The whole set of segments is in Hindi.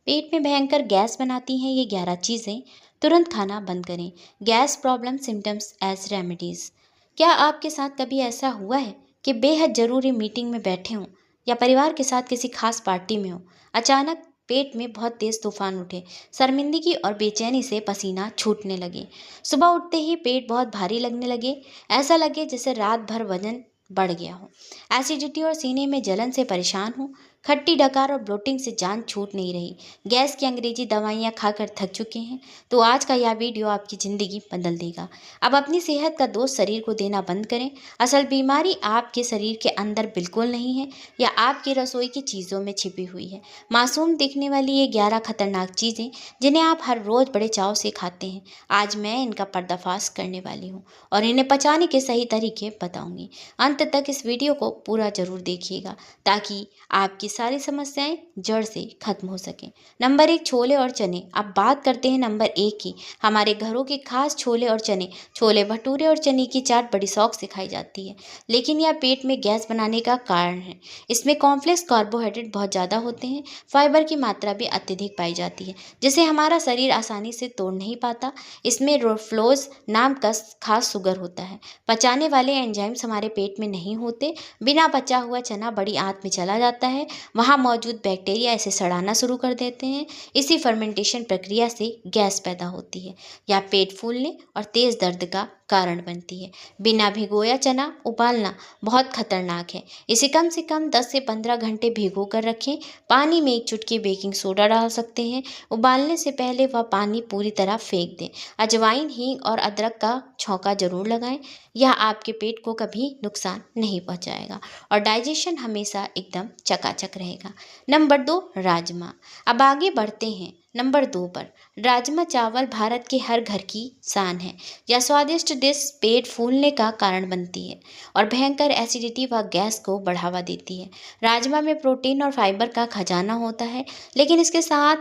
पेट में भयंकर गैस बनाती हैं ये 11 चीज़ें। तुरंत खाना बंद करें। Gas problem symptoms as remedies. क्या आपके साथ कभी ऐसा हुआ है कि बेहद ज़रूरी मीटिंग में बैठे हों या परिवार के साथ किसी खास पार्टी में हो, अचानक पेट में बहुत तेज़ तूफान उठे, शर्मिंदगी और बेचैनी से पसीना छूटने लगे, सुबह उठते ही पेट बहुत भारी लगने लगे, ऐसा लगे जैसे रात भर वजन बढ़ गया हो, एसिडिटी और सीने में जलन से परेशान हो, खट्टी डकार और ब्लोटिंग से जान छूट नहीं रही, गैस की अंग्रेजी दवाइयाँ खाकर थक चुके हैं, तो आज का यह वीडियो आपकी ज़िंदगी बदल देगा। अब अपनी सेहत का दोष शरीर को देना बंद करें। असल बीमारी आपके शरीर के अंदर बिल्कुल नहीं है या आपकी रसोई की चीज़ों में छिपी हुई है। मासूम दिखने वाली ये 11 खतरनाक चीज़ें जिन्हें आप हर रोज़ बड़े चाव से खाते हैं, आज मैं इनका पर्दाफाश करने वाली हूँ और इन्हें पचाने के सही तरीके बताऊंगी। अंत तक इस वीडियो को पूरा जरूर देखिएगा ताकि आपकी सारी समस्याएं जड़ से खत्म हो सकें। नंबर 1, छोले और चने। अब बात करते हैं नंबर 1 की। हमारे घरों के खास छोले और चने, छोले भटूरे और चने की चाट बड़ी शौक से खाई जाती है, लेकिन यह पेट में गैस बनाने का कारण है। इसमें कॉम्प्लेक्स कार्बोहाइड्रेट बहुत ज़्यादा होते हैं, फाइबर की मात्रा भी अत्यधिक पाई जाती है जिसे हमारा शरीर आसानी से तोड़ नहीं पाता। इसमें रोफ्लोज नाम का खास शुगर होता है। पचाने वाले एंजाइम्स हमारे पेट में नहीं होते। बिना पचा हुआ चना बड़ी आंत में चला जाता है, वहाँ मौजूद बैक्टीरिया इसे सड़ाना शुरू कर देते हैं। इसी फर्मेंटेशन प्रक्रिया से गैस पैदा होती है या पेट फूलने और तेज दर्द का कारण बनती है। बिना भिगोया चना उबालना बहुत खतरनाक है। इसे कम से कम 10 से 15 घंटे भिगो कर रखें। पानी में 1 चुटकी बेकिंग सोडा डाल सकते हैं। उबालने से पहले वह पानी पूरी तरह फेंक दें। अजवाइन, हींग और अदरक का छौंका जरूर लगाएं। यह आपके पेट को कभी नुकसान नहीं पहुंचाएगा और डाइजेशन हमेशा एकदम चकाचक रहेगा। नंबर 2, राजमा। अब आगे बढ़ते हैं नंबर 2 पर। राजमा चावल भारत के हर घर की शान है। यह स्वादिष्ट डिश पेट फूलने का कारण बनती है और भयंकर एसिडिटी व गैस को बढ़ावा देती है। राजमा में प्रोटीन और फाइबर का खजाना होता है, लेकिन इसके साथ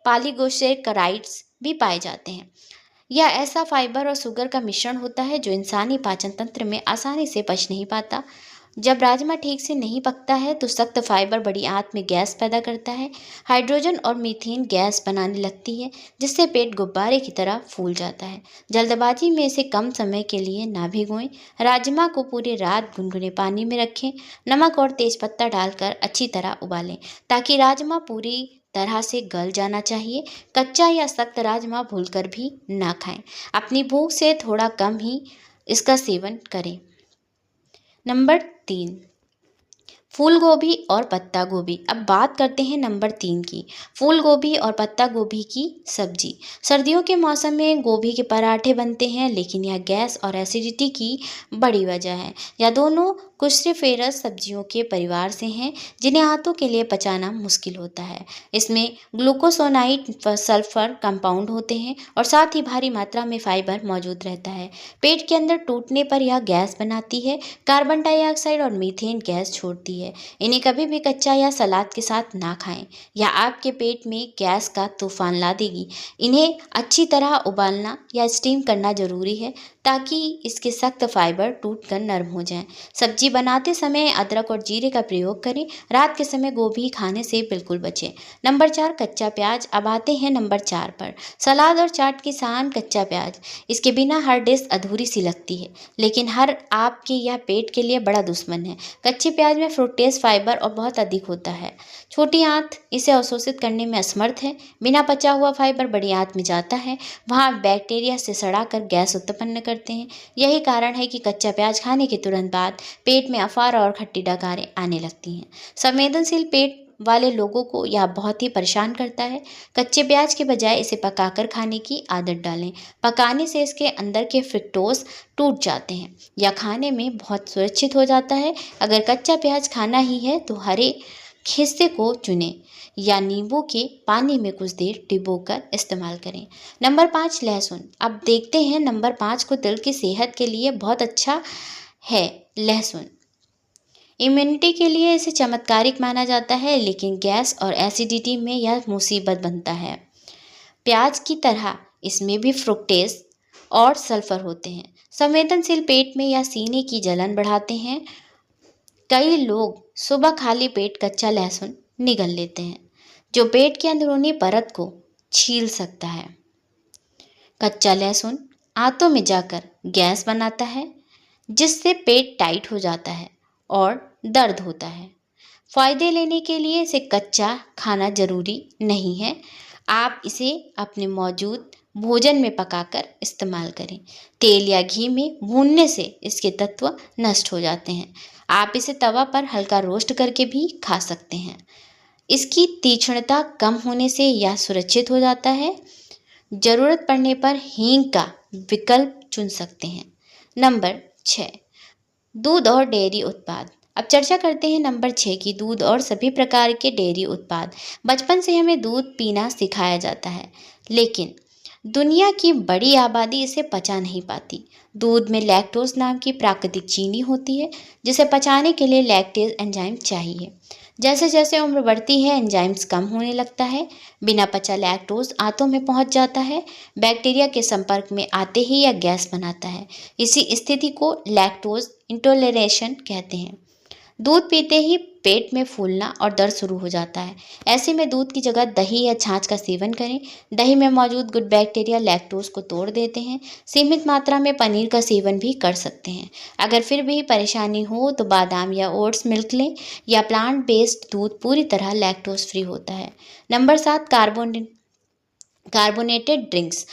पॉलीगोसेकेराइड्स भी पाए जाते हैं। यह ऐसा फाइबर और शुगर का मिश्रण होता है जो इंसानी पाचन तंत्र में आसानी से पच नहीं पाता। जब राजमा ठीक से नहीं पकता है तो सख्त फाइबर बड़ी आंत में गैस पैदा करता है। हाइड्रोजन और मीथेन गैस बनाने लगती है जिससे पेट गुब्बारे की तरह फूल जाता है। जल्दबाजी में इसे कम समय के लिए ना भिगोएं। राजमा को पूरी रात गुनगुने पानी में रखें। नमक और तेजपत्ता डालकर अच्छी तरह उबालें ताकि राजमा पूरी तरह से गल जाना चाहिए। कच्चा या सख्त राजमा भूलकर भी ना खाएं। अपनी भूख से थोड़ा कम ही इसका सेवन करें। नंबर 3, फूल गोभी और पत्ता गोभी। अब बात करते हैं नंबर 3 की, फूल गोभी और पत्ता गोभी की सब्जी। सर्दियों के मौसम में गोभी के पराठे बनते हैं, लेकिन यह गैस और एसिडिटी की बड़ी वजह है। यह दोनों क्रुसिफेरस सब्जियों के परिवार से हैं जिन्हें हाथों के लिए पचाना मुश्किल होता है। इसमें ग्लूकोसोनाइड सल्फर कंपाउंड होते हैं और साथ ही भारी मात्रा में फाइबर मौजूद रहता है। पेट के अंदर टूटने पर यह गैस बनाती है, कार्बन डाइऑक्साइड और मीथेन गैस छोड़ती है। इन्हें कभी भी कच्चा या सलाद के साथ ना खाएं, यह आपके पेट में गैस का तूफान ला देगी। इन्हें अच्छी तरह उबालना या स्टीम करना जरूरी है ताकि इसके सख्त फाइबर टूटकर नरम हो जाएं। सब्जी बनाते समय अदरक और जीरे का प्रयोग करें। रात के समय गोभी खाने से बिल्कुल बचें। नंबर 4, कच्चा प्याज। अब आते हैं नंबर 4 पर। सलाद और चाट की शान कच्चा प्याज। इसके बिना हर डिश अधूरी सी लगती है, लेकिन हर आपके यह पेट के लिए बड़ा दुश्मन है। कच्चे प्याज में फ्रुक्टेज, फाइबर और बहुत अधिक होता है। छोटी आंत इसे अवशोषित करने में असमर्थ है। बिना पचा हुआ फाइबर बड़ी आंत में जाता है, वहाँ बैक्टीरिया से सड़ाकर गैस उत्पन्न करते हैं। यही कारण है कि कच्चा प्याज खाने के तुरंत बाद पेट में अफारा और खट्टी डकारें आने लगती हैं। संवेदनशील पेट वाले लोगों को यह बहुत ही परेशान करता है। कच्चे प्याज के बजाय इसे पकाकर खाने की आदत डालें। पकाने से इसके अंदर के फ्रुक्टोज टूट जाते हैं। यह खाने में बहुत सुरक्षित हो जाता है। अगर कच्चा प्याज खाना ही है तो हरे हिस्से को चुनें या नींबू के पानी में कुछ देर डिबोकर इस्तेमाल करें। नंबर 5, लहसुन। अब देखते हैं नंबर 5 को। दिल की सेहत के लिए बहुत अच्छा है लहसुन। इम्यूनिटी के लिए इसे चमत्कारिक माना जाता है, लेकिन गैस और एसिडिटी में यह मुसीबत बनता है। प्याज की तरह इसमें भी फ्रुक्टेज और सल्फर होते हैं। संवेदनशील पेट में यह सीने की जलन बढ़ाते हैं। कई लोग सुबह खाली पेट कच्चा लहसुन निगल लेते हैं, जो पेट की अंदरूनी परत को छील सकता है। कच्चा लहसुन आंतों में जाकर गैस बनाता है, जिससे पेट टाइट हो जाता है और दर्द होता है। फायदे लेने के लिए इसे कच्चा खाना जरूरी नहीं है। आप इसे अपने मौजूद भोजन में पकाकर इस्तेमाल करें। तेल या घी में भूनने से इसके तत्व नष्ट हो जाते हैं। आप इसे तवा पर हल्का रोस्ट करके भी खा सकते हैं। इसकी तीक्ष्णता कम होने से यह सुरक्षित हो जाता है। जरूरत पड़ने पर हींग का विकल्प चुन सकते हैं। नंबर 6, दूध और डेयरी उत्पाद। अब चर्चा करते हैं नंबर 6 की, दूध और सभी प्रकार के डेयरी उत्पाद। बचपन से हमें दूध पीना सिखाया जाता है, लेकिन दुनिया की बड़ी आबादी इसे पचा नहीं पाती। दूध में लैक्टोज नाम की प्राकृतिक चीनी होती है, जिसे पचाने के लिए लैक्टेज एंजाइम चाहिए। जैसे जैसे उम्र बढ़ती है, एंजाइम्स कम होने लगता है। बिना पचा लैक्टोज आंतों में पहुंच जाता है। बैक्टीरिया के संपर्क में आते ही यह गैस बनाता है। इसी स्थिति को लैक्टोज इंटॉलरेशन कहते हैं। दूध पीते ही पेट में फूलना और दर्द शुरू हो जाता है। ऐसे में दूध की जगह दही या छाछ का सेवन करें। दही में मौजूद गुड बैक्टीरिया लैक्टोज को तोड़ देते हैं। सीमित मात्रा में पनीर का सेवन भी कर सकते हैं। अगर फिर भी परेशानी हो तो बादाम या ओट्स मिल्क लें, या प्लांट बेस्ड दूध पूरी तरह लैक्टोज फ्री होता है। Number 7, carbonated drinks.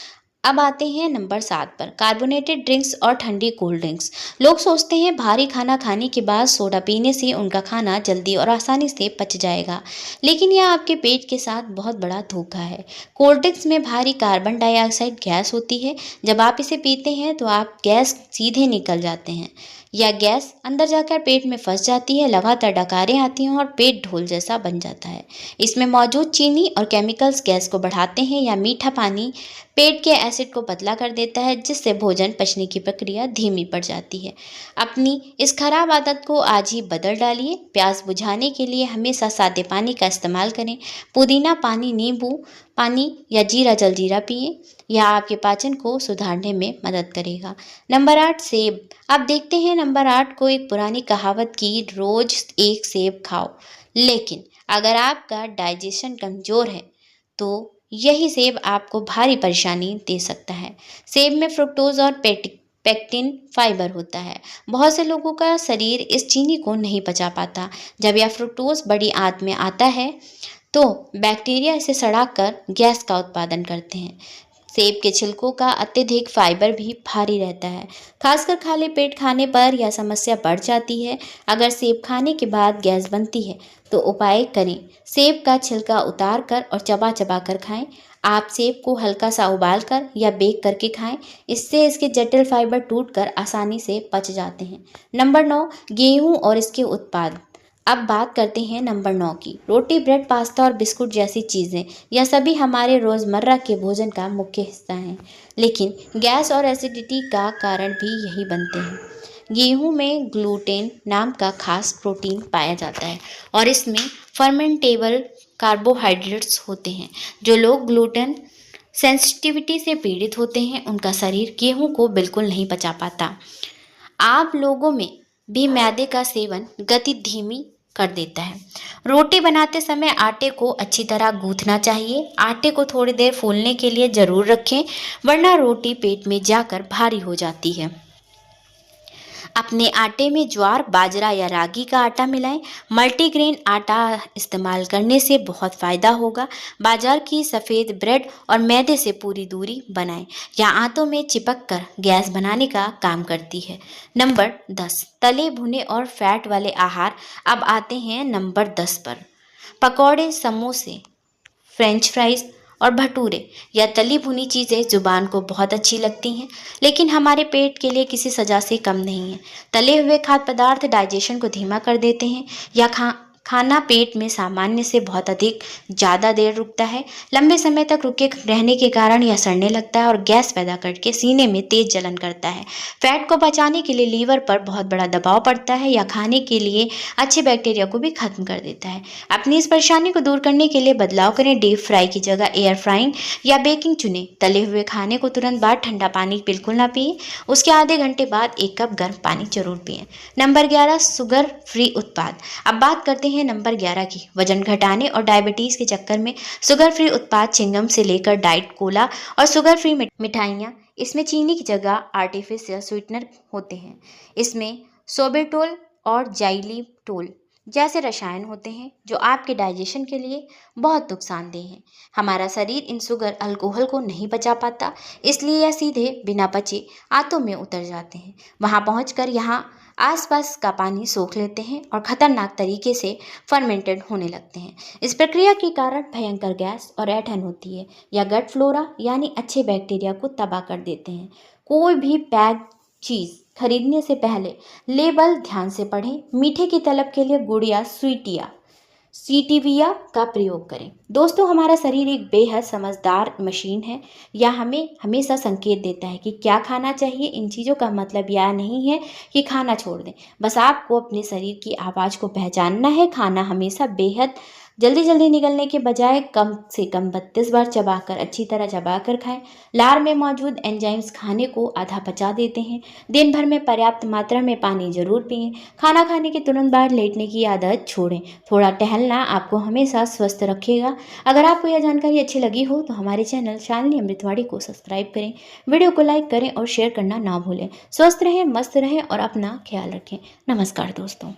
अब आते हैं नंबर 7 पर, कार्बोनेटेड ड्रिंक्स और ठंडी कोल्ड ड्रिंक्स। लोग सोचते हैं भारी खाना खाने के बाद सोडा पीने से उनका खाना जल्दी और आसानी से पच जाएगा, लेकिन यह आपके पेट के साथ बहुत बड़ा धोखा है। कोल्ड ड्रिंक्स में भारी कार्बन डाइऑक्साइड गैस होती है। जब आप इसे पीते हैं तो आप गैस सीधे निकल जाते हैं। यह गैस अंदर जाकर पेट में फंस जाती है, लगातार डकारें आती हैं और पेट ढोल जैसा बन जाता है। इसमें मौजूद चीनी और केमिकल्स गैस को बढ़ाते हैं, या मीठा पानी पेट के एसिड को पतला कर देता है, जिससे भोजन पचने की प्रक्रिया धीमी पड़ जाती है। अपनी इस खराब आदत को आज ही बदल डालिए। प्यास बुझाने के लिए हमेशा सादे पानी का इस्तेमाल करें। पुदीना पानी, नींबू पानी या जीरा जलजीरा पिएं। यह आपके पाचन को सुधारने में मदद करेगा। नंबर 8, सेब। अब देखते हैं नंबर 8 को, एक पुरानी कहावत की, रोज एक सेब खाओ। लेकिन अगर आपका डाइजेशन कमज़ोर है तो यही सेब आपको भारी परेशानी दे सकता है। सेब में फ्रुक्टोज और पेक्टिन फाइबर होता है। बहुत से लोगों का शरीर इस चीनी को नहीं पचा पाता। जब यह फ्रुक्टोज बड़ी आंत में आता है तो बैक्टीरिया इसे सड़ाकर गैस का उत्पादन करते हैं। सेब के छिलकों का अत्यधिक फाइबर भी भारी रहता है। खासकर खाली पेट खाने पर यह समस्या बढ़ जाती है। अगर सेब खाने के बाद गैस बनती है तो उपाय करें, सेब का छिलका उतार कर और चबा चबा कर खाएं। आप सेब को हल्का सा उबाल कर या बेक करके खाएं। इससे इसके जटिल फाइबर टूटकर आसानी से पच जाते हैं। नंबर 9, गेहूं और इसके उत्पाद। अब बात करते हैं नंबर 9 की। रोटी, ब्रेड, पास्ता और बिस्कुट जैसी चीज़ें, यह सभी हमारे रोज़मर्रा के भोजन का मुख्य हिस्सा हैं, लेकिन गैस और एसिडिटी का कारण भी यही बनते हैं। गेहूं में ग्लूटेन नाम का खास प्रोटीन पाया जाता है और इसमें फर्मेंटेबल कार्बोहाइड्रेट्स होते हैं। जो लोग ग्लूटेन सेंसिटिविटी से पीड़ित होते हैं, उनका शरीर गेहूं को बिल्कुल नहीं पचा पाता। आप लोगों में भी मैदे का सेवन गति धीमी कर देता है। रोटी बनाते समय आटे को अच्छी तरह गूंथना चाहिए। आटे को थोड़ी देर फूलने के लिए ज़रूर रखें, वरना रोटी पेट में जाकर भारी हो जाती है। अपने आटे में ज्वार, बाजरा या रागी का आटा मिलाएं। मल्टीग्रेन आटा इस्तेमाल करने से बहुत फ़ायदा होगा। बाजार की सफ़ेद ब्रेड और मैदे से पूरी दूरी बनाएं। यह आंतों में चिपक कर गैस बनाने का काम करती है। नंबर 10, तले भुने और फैट वाले आहार। अब आते हैं नंबर 10 पर। पकौड़े, समोसे, फ्रेंच फ्राइज और भटूरे या तली भुनी चीज़ें जुबान को बहुत अच्छी लगती हैं, लेकिन हमारे पेट के लिए किसी सज़ा से कम नहीं है। तले हुए खाद्य पदार्थ डाइजेशन को धीमा कर देते हैं या खाना पेट में सामान्य से बहुत अधिक ज़्यादा देर रुकता है। लंबे समय तक रुके रहने के कारण यह सड़ने लगता है और गैस पैदा करके सीने में तेज जलन करता है। फैट को बचाने के लिए लीवर पर बहुत बड़ा दबाव पड़ता है या खाने के लिए अच्छे बैक्टीरिया को भी खत्म कर देता है। अपनी इस परेशानी को दूर करने के लिए बदलाव करें। डीप फ्राई की जगह एयर फ्राइंग या बेकिंग चुनें। तले हुए खाने को तुरंत बाद ठंडा पानी बिल्कुल ना पिए, उसके आधे घंटे बाद 1 कप गर्म पानी जरूर पिएं। नंबर 11, शुगर फ्री उत्पाद। अब बात करते हैं हैं नंबर 11 की, वजन घटाने और डायबिटीज़ के चक्कर में शुगर फ्री उत्पाद चिंगम से लेकर डाइट कोला और शुगर फ्री मिठाइयाँ, इसमें चीनी की जगह आर्टिफिशियल स्वीटनर होते हैं। इसमें सोबेटोल और जाइलिटोल जैसे रसायन होते हैं जो आपके डाइजेशन के लिए बहुत नुकसानदेह हैं। हमारा शरीर इन शुगर अल्कोहल को नहीं पचा पाता, इसलिए यह सीधे बिना पचे आंतों में उतर जाते हैं। वहां पहुंचकर यहाँ आसपास का पानी सोख लेते हैं और खतरनाक तरीके से फर्मेंटेड होने लगते हैं। इस प्रक्रिया के कारण भयंकर गैस और ऐंठन होती है या गट फ्लोरा यानी अच्छे बैक्टीरिया को तबाह कर देते हैं। कोई भी पैक चीज़ खरीदने से पहले लेबल ध्यान से पढ़ें। मीठे की तलब के लिए गुड़ या स्टीविया का प्रयोग करें। दोस्तों, हमारा शरीर एक बेहद समझदार मशीन है। यह हमें हमेशा संकेत देता है कि क्या खाना चाहिए। इन चीज़ों का मतलब यह नहीं है कि खाना छोड़ दें, बस आपको अपने शरीर की आवाज़ को पहचानना है। खाना हमेशा बेहद जल्दी जल्दी निगलने के बजाय कम से कम 32 बार चबाकर, अच्छी तरह चबाकर खाएं। लार में मौजूद एंजाइम्स खाने को आधा पचा देते हैं। दिन भर में पर्याप्त मात्रा में पानी जरूर पिएं। खाना खाने के तुरंत बाद लेटने की आदत छोड़ें। थोड़ा टहलना आपको हमेशा स्वस्थ रखेगा। अगर आपको यह जानकारी अच्छी लगी हो तो हमारे चैनल शालिनी अमृतवाड़ी को सब्सक्राइब करें, वीडियो को लाइक करें और शेयर करना ना भूलें। स्वस्थ रहें, मस्त रहें और अपना ख्याल रखें। नमस्कार दोस्तों।